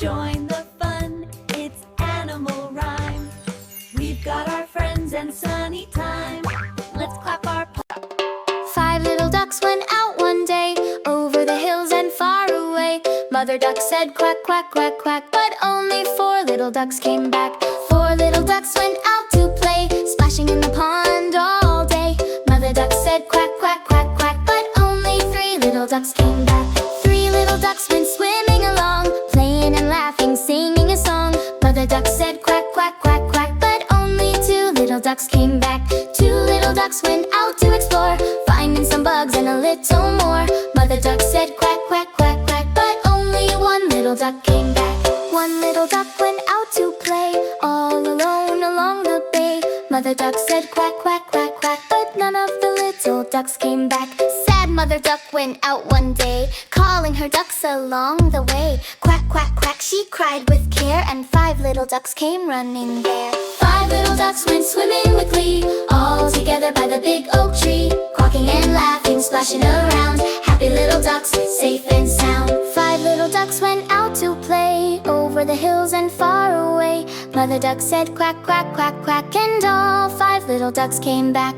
join the fun, it's animal rhyme. We've got our friends and sunny time. Let's clap our paws. 5 little ducks went out one day, over the hills and far away. Mother duck said quack, quack, quack, quack, but only 4 little ducks came back. 4 little ducks went out to play, splashing in the pond all day. Mother duck said quack, quack, quack, quack, but only 3 little ducks came back. 3 little ducks went swimming along, playing and laughing, singing a song. Mother duck said quack, quack, quack, quack, but only 2 little ducks came back. 2 little ducks went out to explore, finding some bugs and a little more. Mother duck said quack, quack, quack, quack, but only 1 little duck came back. 1 little duck went out to play, all alone along the bay. Mother duck said quack, quack, quack, quack, but none of the little ducks came back. Sad mother duck went out one day, calling her ducks along the way. Quack, quack, quack, she cried with care, and 5 little ducks came running there. 5 little ducks went swimming with glee, all together by the big oak tree. Quacking and laughing, splashing around, happy little ducks, safe and sound. 5 little ducks went out to play, over the hills and far away. Mother duck said quack, quack, quack, quack, and all 5 little ducks came back.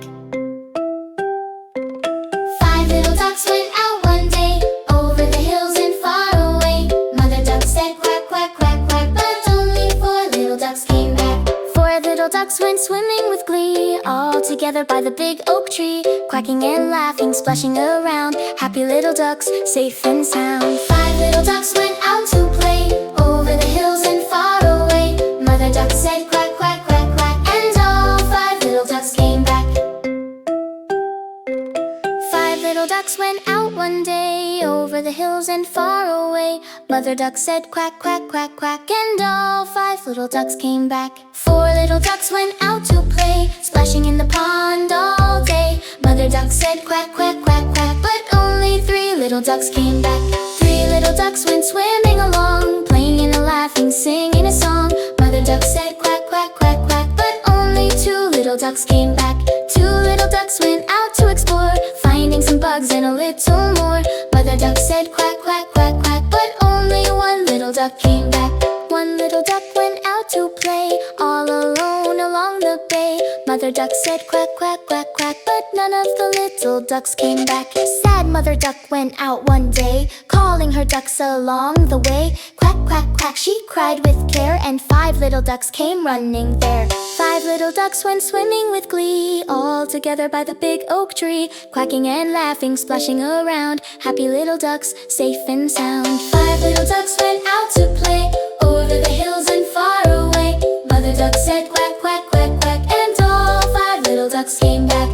5 little ducks went out one day, over the hills and far away. Mother duck said quack, quack, quack, quack, but only 4 little ducks came back. 4 little ducks went swimming with glee, all together by the big oak tree. Quacking and laughing, splashing around, happy little ducks, safe and sound. 5 little ducks went out to play, over the hills and far away. Mother duck said quack, quack, quack, quack, and all 5 little ducks came back. 5 little ducks went out one day, over the hills and far away. Mother duck said quack, quack, quack, quack, and all 5 little ducks came back. 4 little ducks went out to play, splashing in the pond all day. Mother duck said quack, quack, quack, quack, but only 3 little ducks came back. 3 little ducks went swimming along, playing and laughing, singing a song. Mother duck said quack, quack, quack, quack, but only 2 little ducks came back. 2 little ducks went out to explore, finding some bugs and a little more. Mother duck said quack, quack, quack, quack, but only 1 little duck came back. 1 little duck went out to play, all alone along the bay. Mother duck said quack, quack, quack, quack, but none of the little ducks came back. Sad mother duck went out one day, calling her ducks along the way. Quack, quack, quack, she cried with care, and 5 little ducks came running there. 5 little ducks went swimming with glee, all together by the big oak tree. Quacking and laughing, splashing around, happy little ducks, safe and sound. 5 little ducks went out to play, over the hills and far away. Mother duck said quack, quack, quack, quack, and all 5 little ducks came back.